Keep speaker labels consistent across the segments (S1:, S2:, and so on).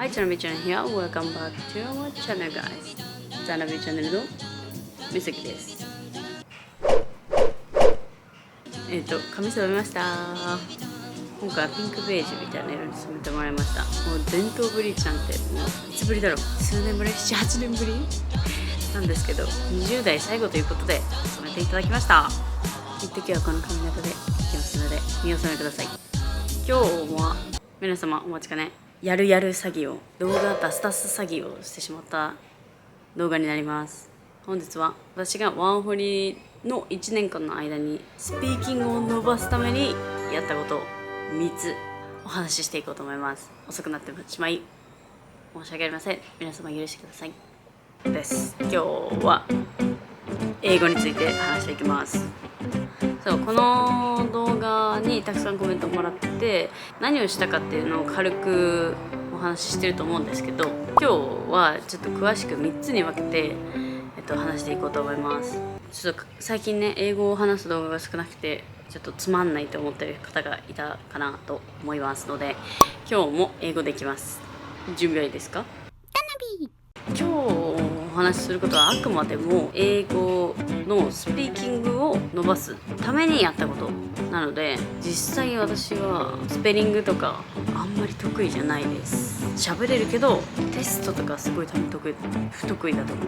S1: Hi, Tanabeee Channel here. Welcome back to our channel, guys. Tanabeee Channel のみさきです。髪染めました。今回はピンクベージュみたいな色に染めてもらいました。もう伝統ブリーチなんてもういつぶりだろう、数年ぶり、7、8年ぶりなんですけど、20代最後ということで染めていただきました。一時はこの髪型でいきますので見納めください。今日は皆様お待ちかね、やる詐欺を、動画出す詐欺をしてしまった動画になります。本日は私がワーホリの1年間の間にスピーキングを伸ばすためにやったことを3つお話ししていこうと思います。遅くなってしまい申し訳ありません。皆様許してくださいです。今日は英語について話していきます。この動画にたくさんコメントもらって何をしたかっていうのを軽くお話ししてると思うんですけど、今日はちょっと詳しく3つに分けて、話していこうと思います。ちょっと最近ね、英語を話す動画が少なくてちょっとつまんないと思ってる方がいたかなと思いますので、今日も英語でいきます。準備はいいですか？今日お話しすることはあくまでも英語のスピーキングを伸ばすためにやったことなので、実際私はスペリングとかあんまり得意じゃないです。喋れるけどテストとかすごい多分不得意だと思う。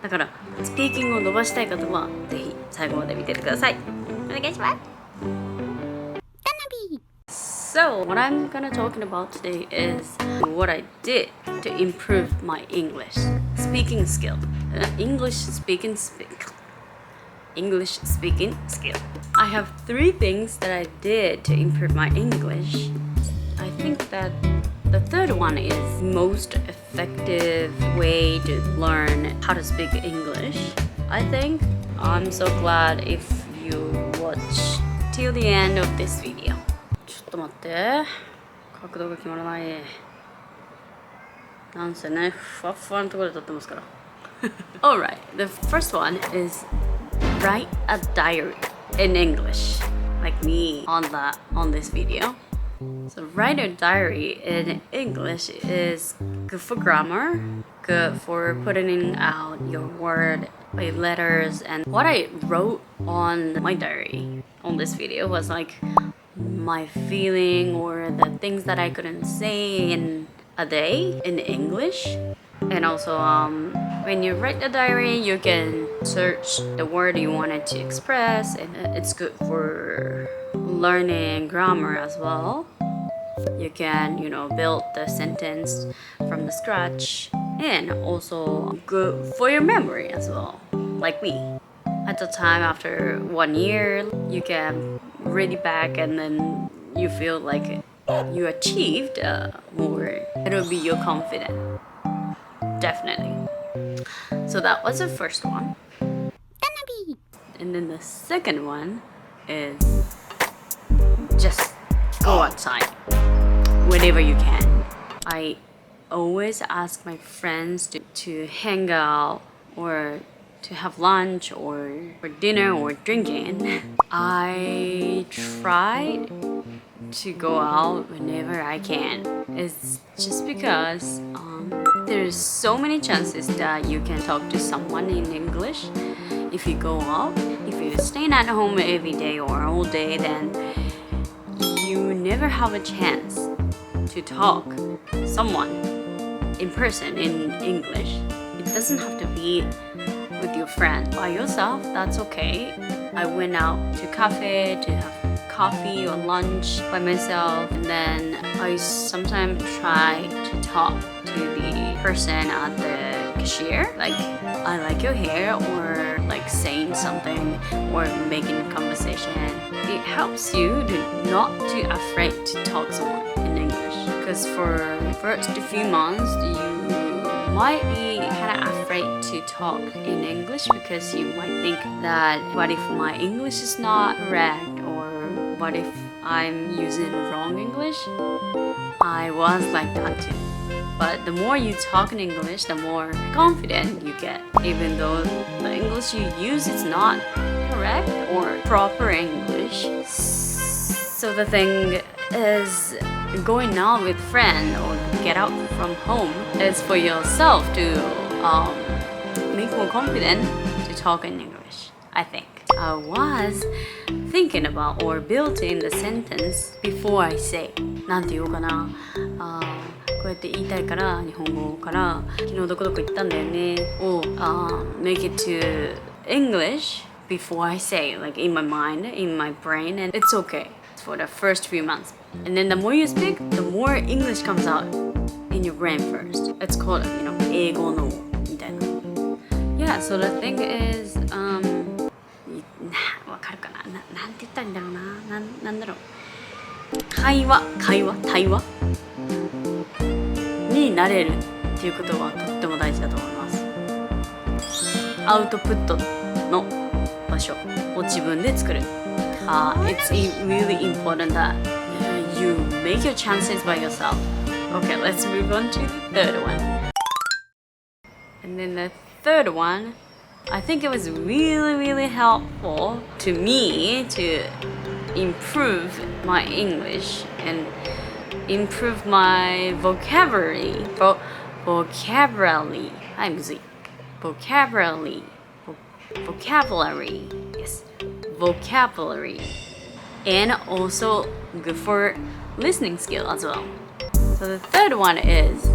S1: だからスピーキングを伸ばしたい方はぜひ最後まで見ててください。お願いします。So, what I'm gonna talking about today is what I did to improve my English speaking skill. English speaking skill. I have 3 things that I did to improve my English. I think that the third one is most effective way to learn how to speak English. I think I'm so glad if you watch till the end of this video.ちょっと待って、角度が決まらない。なんせね、ふわふわのところで撮ってますから。Alright, the first one is write a diary in English, like me on this video. So write a diary in English is good for grammar, good for putting out your word by letters. And what I wrote on my diary on this video was like my feeling or the things that I couldn't say in a day in English. And also when you write the diary, you can search the word you wanted to express, and it's good for learning grammar as well. You can, build the sentence from the scratch, and also good for your memory as well, like me. At the time, after 1 year, you can read it back and then you feel like you achieved more. It'll be your confidence. Definitely. So that was the first one. And then the second one is just go outside whenever you can. I always ask my friends to hang out or to have lunch or for dinner or drinking. I tried to go out whenever I can. It's just because there's so many chances that you can talk to someone in English if you go out. If you're staying at home every day or all day, then you never have a chance to talk to someone in person in English. It doesn't have to be with your friend. By yourself, that's okay. I went out to cafe to have coffee or lunch by myself, and then I sometimes try to talk to the person at the cashier, like I like your hair, or like saying something or making conversation. It helps you to not too afraid to talk to someone in English, because for first few months you might be kind of afraid to talk in English because you might think that what if my English is not correct, or what if I'm using wrong English? I was like that too. But the more you talk in English, the more confident you get, even though the English you use is not correct or proper English. So the thing is, going out with friend or get out from home is for yourself to make more confident to talk in English, I think. I was thinking about or built in the sentence before I say. なんて言おうかな。こうやって言いたいから日本語から昨日どこどこ行ったんだよねを、make it to English before I say, like in my mind, in my brain, and it's okay for the first few months. And then the more you speak, the more English comes out in your brain first. It's called, 英語のみたいな。Yeah, so the thing is, わかるかな、なんて言ったらいいんだろうな、なんだろう。対話になれるっていうことはとっても大事だと思います。アウトプットの場所を自分で作る。It's really important that you make your chances by yourself. Okay, let's move on to the third one. And then the third one, I think it was really helpful to me to improve my English and improve my vocabulary. Vocabulary. Yes, vocabulary. And also good for listening skill as well. So the third one is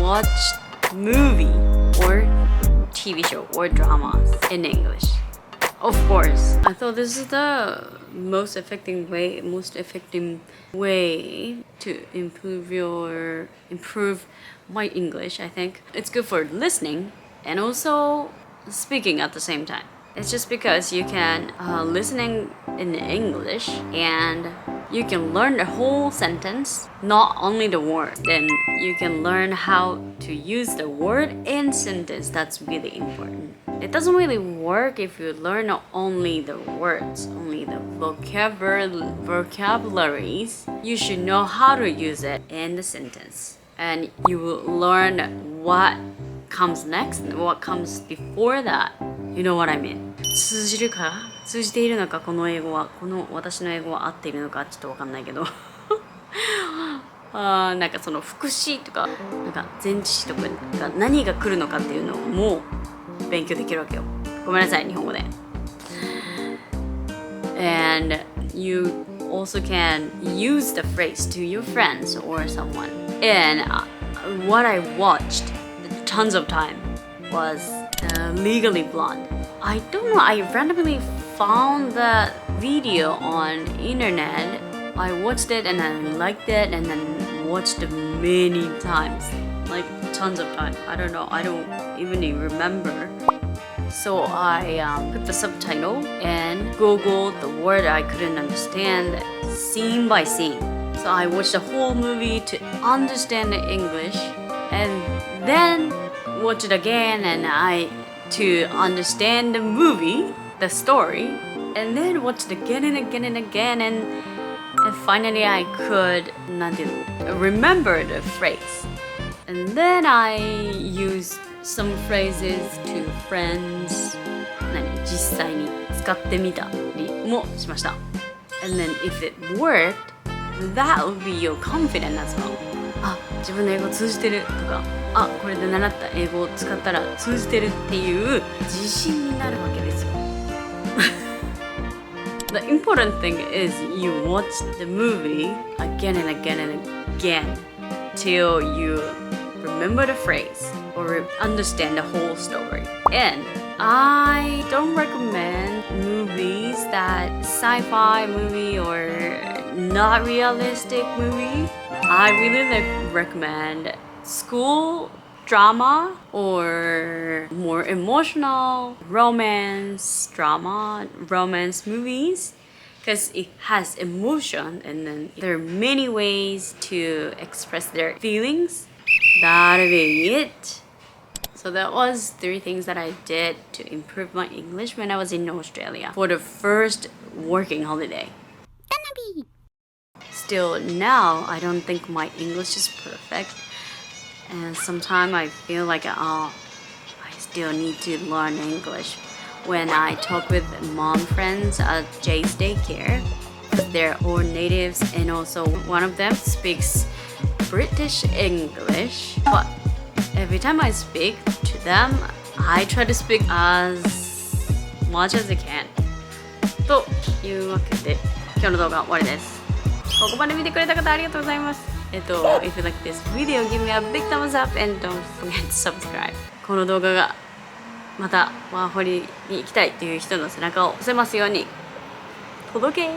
S1: watch movie or TV show or dramas in English. Of course, I thought this is the most effective way to improve my English. I think it's good for listening and also speaking at the same time. It's just because you can listening in English and you can learn the whole sentence, not only the word. Then you can learn how to use the word in sentence. That's really important. It doesn't really work if you learn only the words, only the vocabularies. You should know how to use it in the sentence. And you will learn what comes next and what comes before that. You know what I mean? 通じているのか、この私の英語は合っているのかちょっとわかんないけどなんかその副詞とか、なんか前置詞とかが何が来るのかっていうのも勉強できるわけよ。ごめんなさい、日本語で。And you also can use the phrase to your friends or someone. And what I watched tons of time was Legally Blonde. I don't know, I randomly found that video on internet. I watched it and I liked it and then watched it many times, like tons of time. I don't know, I don't even remember. So I put the subtitle and Googled the word I couldn't understand scene by scene. So I watched the whole movie to understand the English and then watch it again and to understand the movie, the story, and then watch it again and again and again and finally I could remember the phrase. And then I used some phrases to friends. 実際に使ってみたりもしました。And then if it worked, that would be your confidence as well. あ、自分の英語通じてるとか、あ、これで習った英語を使ったら通じてるっていう自信になるわけですよ。The important thing is you watch the movie again and again and again till you remember the phrase or understand the whole story. And I don't recommend movies that sci-fi movie or not realistic movie. I really recommend school drama or more emotional romance movies because it has emotion and then there are many ways to express their feelings. That'll be it. So that was 3 things that I did to improve my English when I was in Australia for the first working holiday. Tanabeee! Still now, I don't think my English is perfect. And sometimes I feel like, I still need to learn English. When I talk with mom friends at Jay's daycare, they're all natives and also one of them speaks British English, but every time I speak to them, I try to speak as much as I can. というわけで、今日の動画は終わりです。ここまで見てくれた方ありがとうございます。If you like this video, give me a big thumbs up and don't forget to subscribe. この動画がまたワーホリに行きたいという人の背中を押せますように届け